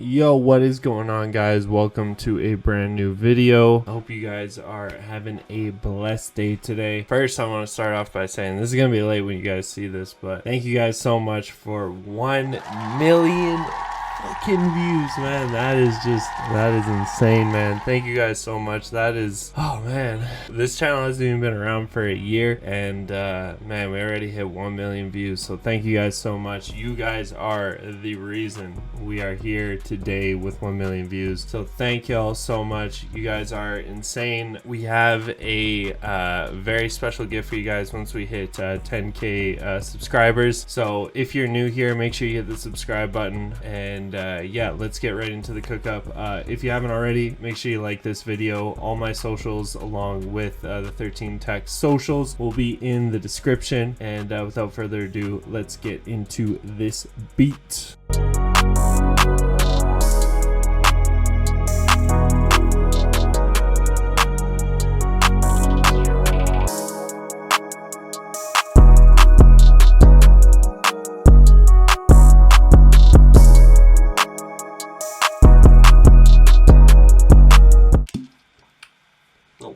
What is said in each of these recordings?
Yo, what is going on, guys? Welcome to a brand new video. I hope you guys are having a blessed day today. First, I want to start off by saying this is gonna be late when you guys see this, but thank you guys so much for 1 million fucking views, man. That is insane, man. Thank you guys so much. That is, oh man, this channel hasn't even been around for a year, and man, we already hit 1 million views. So thank you guys so much. You guys are the reason we are here today with 1 million views. So thank y'all so much. You guys are insane. We have a very special gift for you guys once we hit 10k subscribers. So if you're new here, make sure you hit the subscribe button, and yeah, let's get right into the cook up. If you haven't already, make sure you like this video. All my socials along with the 13 Tecc socials will be in the description, and without further ado, let's get into this beat.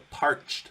Parched.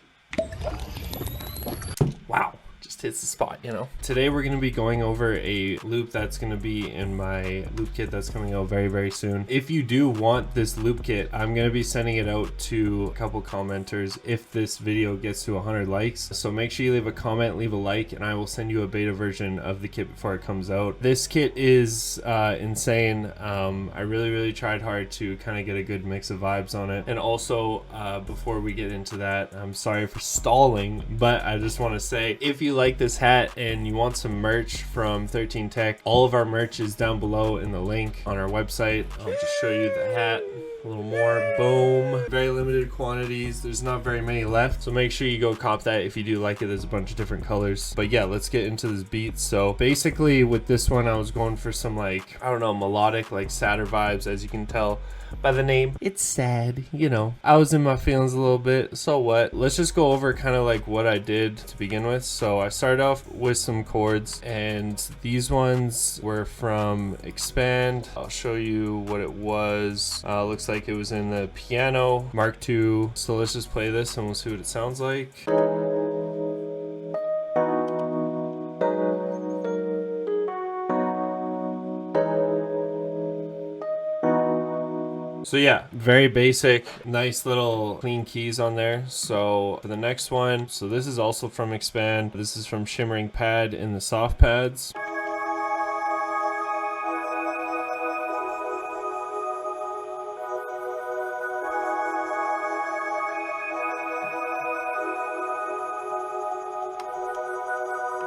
Wow, just hits the spot, you know. Today we're going to be going over a loop that's going to be in my loop kit that's coming out very soon. If you do want this loop kit, I'm going to be sending it out to a couple commenters if this video gets to 100 likes. So make sure you leave a comment, leave a like, and I will send you a beta version of the kit before it comes out. This kit is insane. I really tried hard to kind of get a good mix of vibes on it. And also, before we get into that, I'm sorry for stalling, but I just want to say, if you like this hat and you want some merch from 13 Tecc, all of our merch is down below in the link on our website. I'll just show you the hat a little more. Boom. Very limited quantities. There's not very many left, so make sure you go cop that if you do like it. There's a bunch of different colors. But yeah, let's get into this beat. So basically with this one, I was going for some, like, I don't know, melodic, like sadder vibes, as you can tell by the name. It's sad, you know. I was in my feelings a little bit, so what? Let's just go over kind of like what I did to begin with. So I started off with some chords, and these ones were from Expand. I'll show you what it was. Looks like it was in the piano Mark II. So let's just play this and we'll see what it sounds like. So yeah, very basic, nice little clean keys on there. So for the next one, so this is also from Expand. This is from Shimmering Pad in the soft pads.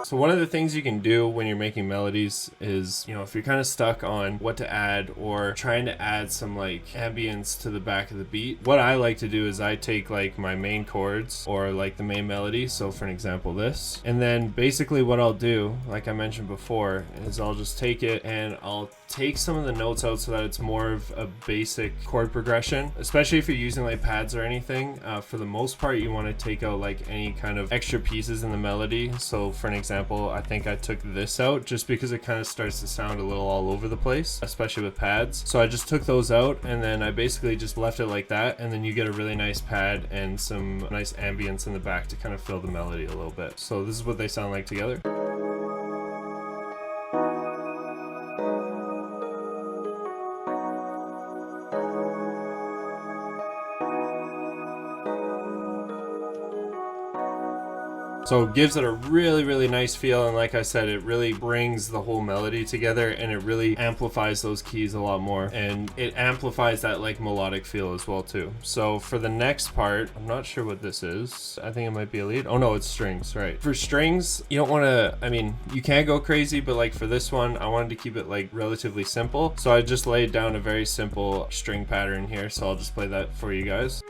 So one of the things you can do when you're making melodies is, you know, if you're kind of stuck on what to add or trying to add some like ambience to the back of the beat, what I like to do is I take like my main chords or like the main melody. So for an example, this, and then basically what I'll do, like I mentioned before, is I'll just take it and I'll take some of the notes out so that it's more of a basic chord progression, especially if you're using like pads or anything. For the most part, you want to take out like any kind of extra pieces in the melody. So for an example, I think I took this out just because it kind of starts to sound a little all over the place, especially with pads. So I just took those out, and then I basically just left it like that, and then you get a really nice pad and some nice ambience in the back to kind of fill the melody a little bit. So this is what they sound like together. So it gives it a really nice feel, and like I said, it really brings the whole melody together, and it really amplifies those keys a lot more, and it amplifies that like melodic feel as well too. So for the next part, I'm not sure what this is. I think it might be a lead. Oh no, it's strings, right? For strings, you don't want to, I mean, you can't go crazy, but like for this one, I wanted to keep it like relatively simple. So I just laid down a very simple string pattern here. So I'll just play that for you guys.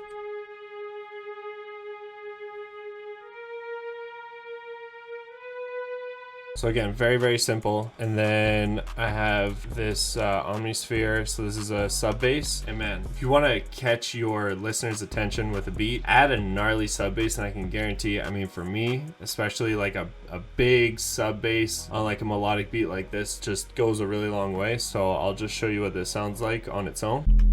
So again, very, very simple. And then I have this omnisphere. So this is a sub bass. And man, if you want to catch your listeners' attention with a beat, add a gnarly sub bass, and I can guarantee, I mean, for me, especially like a big sub bass on like a melodic beat like this just goes a really long way. So I'll just show you what this sounds like on its own.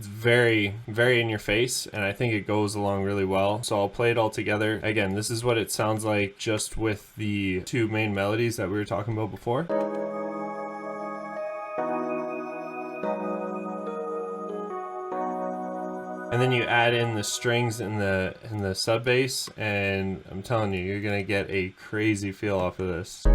Very, very in your face, and I think it goes along really well. So I'll play it all together. Again, this is what it sounds like just with the two main melodies that we were talking about before. And then you add in the strings in the sub bass, and I'm telling you, you're gonna get a crazy feel off of this.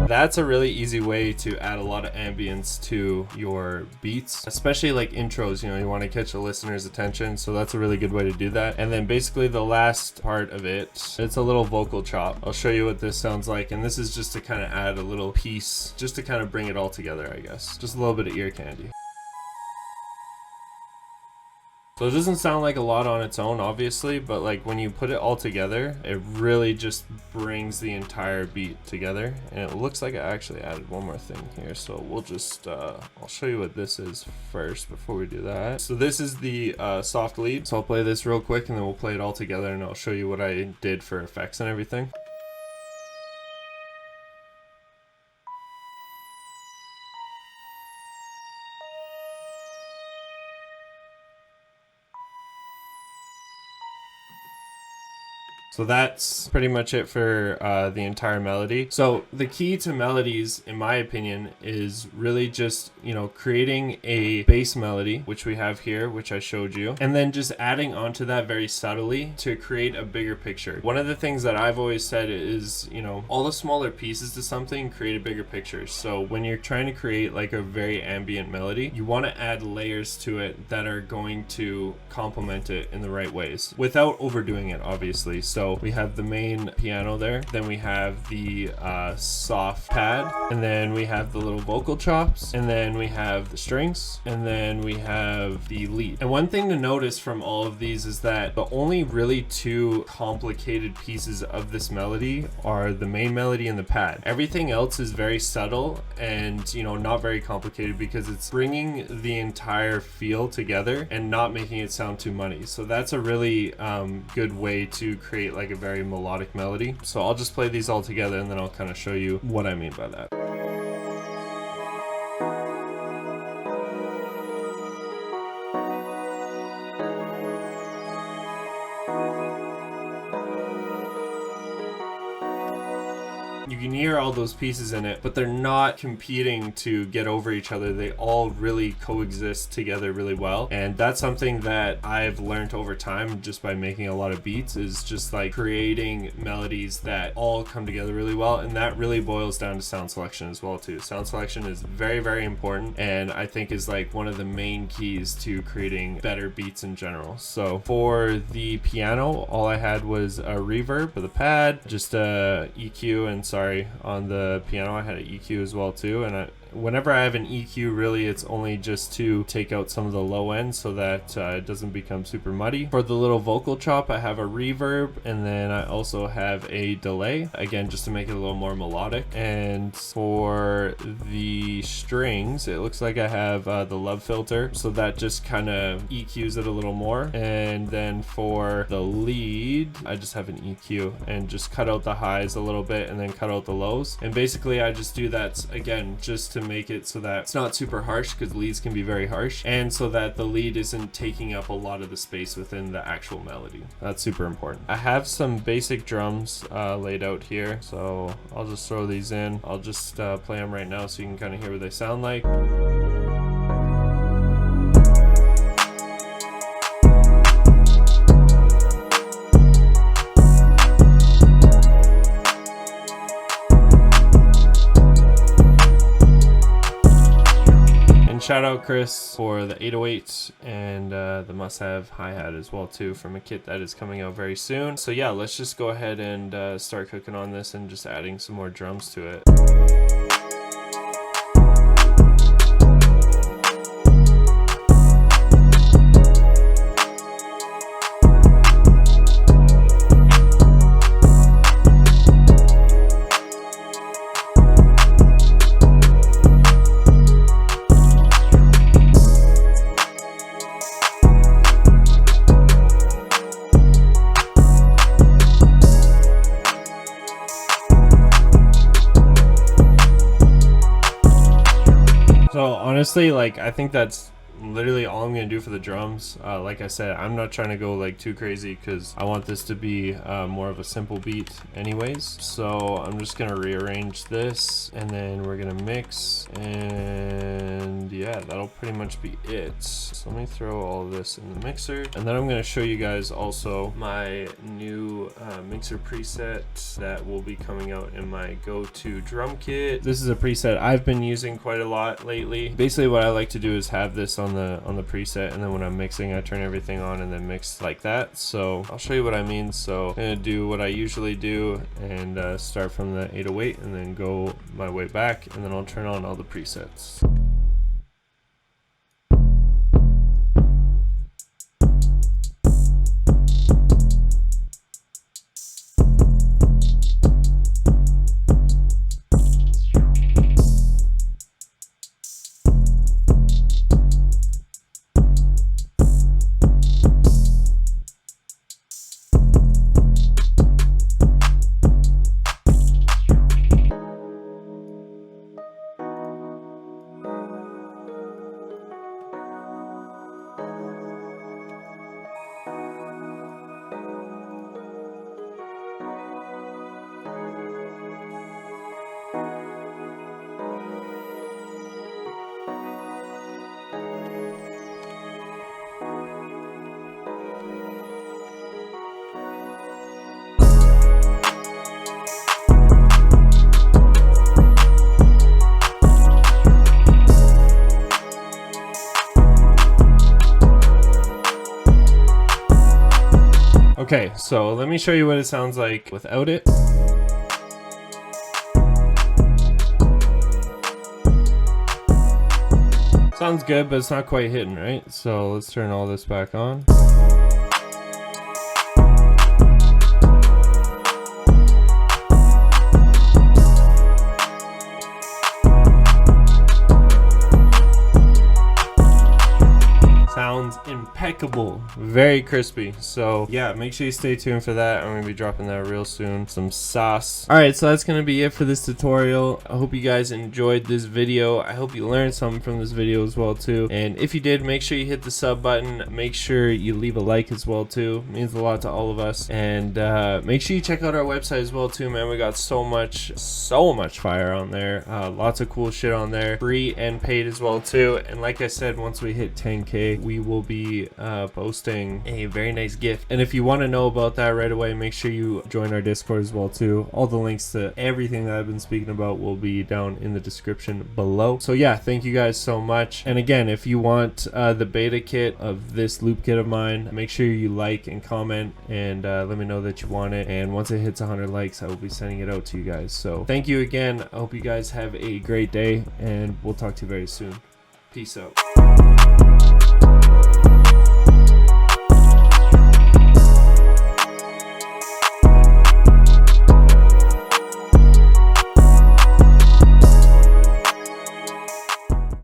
That's a really easy way to add a lot of ambience to your beats, especially like intros. You know, you want to catch the listener's attention, so that's a really good way to do that. And then basically the last part of it, it's a little vocal chop. I'll show you what this sounds like, and this is just to kind of add a little piece, just to kind of bring it all together, I guess. Just a little bit of ear candy. So it doesn't sound like a lot on its own, obviously, but like when you put it all together, it really just brings the entire beat together. And it looks like I actually added one more thing here. So we'll just, I'll show you what this is first before we do that. So this is the soft lead. So I'll play this real quick and then we'll play it all together, and I'll show you what I did for effects and everything. So that's pretty much it for the entire melody. So the key to melodies, in my opinion, is really just, you know, creating a bass melody, which we have here, which I showed you, and then just adding onto that very subtly to create a bigger picture. One of the things that I've always said is, you know, all the smaller pieces to something create a bigger picture. So when you're trying to create like a very ambient melody, you want to add layers to it that are going to complement it in the right ways without overdoing it, obviously. So we have the main piano there, then we have the soft pad, and then we have the little vocal chops, and then we have the strings, and then we have the lead. And one thing to notice from all of these is that the only really two complicated pieces of this melody are the main melody and the pad. Everything else is very subtle and, you know, not very complicated, because it's bringing the entire feel together and not making it sound too muddy. So that's a really good way to create like a very melodic melody. So I'll just play these all together and then I'll kind of show you what I mean by that. You can hear all those pieces in it, but they're not competing to get over each other. They all really coexist together really well. And that's something that I've learned over time just by making a lot of beats, is just like creating melodies that all come together really well. And that really boils down to sound selection as well too. Sound selection is very, very important, and I think is like one of the main keys to creating better beats in general. So for the piano, all I had was a reverb for the pad, just a EQ, and sorry, on the piano I had an EQ as well too. And whenever I have an EQ, really it's only just to take out some of the low end so that it doesn't become super muddy. For the little vocal chop, I have a reverb, and then I also have a delay, again just to make it a little more melodic. And for the strings, it looks like I have the love filter, so that just kind of EQs it a little more. And then for the lead, I just have an EQ and just cut out the highs a little bit and then cut out the lows. And basically I just do that again just to make it so that it's not super harsh, because leads can be very harsh, and so that the lead isn't taking up a lot of the space within the actual melody. That's super important. I have some basic drums laid out here, so I'll just throw these in. I'll just play them right now so you can kind of hear what they sound like. shout out Chris for the 808 and the must-have hi-hat as well too, from a kit that is coming out very soon. So yeah, let's just go ahead and start cooking on this and just adding some more drums to it. So honestly, like, I think that's literally all I'm gonna do for the drums. Like I said, I'm not trying to go like too crazy because I want this to be more of a simple beat anyways. So I'm just gonna rearrange this and then we're gonna mix, and yeah, that'll pretty much be it. So let me throw all of this in the mixer, and then I'm gonna show you guys also my new mixer preset that will be coming out in my go-to drum kit. This is a preset I've been using quite a lot lately. Basically what I like to do is have this on the preset, and then when I'm mixing I turn everything on and then mix like that. So I'll show you what I mean. So I'm gonna do what I usually do and start from the 808 and then go my way back, and then I'll turn on all the presets. Okay, so let me show you what it sounds like without it. Sounds good, but it's not quite hitting, right? So let's turn all this back on. Sounds impeccable, very crispy. So yeah, make sure you stay tuned for that. I'm gonna be dropping that real soon, some sauce. All right, so that's gonna be it for this tutorial. I hope you guys enjoyed this video. I hope you learned something from this video as well too, and if you did, make sure you hit the sub button. Make sure you leave a like as well too. It means a lot to all of us. And make sure you check out our website as well too, man. We got so much fire on there. Lots of cool shit on there, free and paid as well too. And like I said, once we hit 10K, we will be posting a very nice gift. And if you want to know about that right away, make sure you join our Discord as well too. All the links to everything that I've been speaking about will be down in the description below. So yeah, thank you guys so much. And again, if you want the beta kit of this loop kit of mine, make sure you like and comment and let me know that you want it. And once it hits 100 likes, I will be sending it out to you guys. So thank you again. I hope you guys have a great day, and we'll talk to you very soon. Peace out.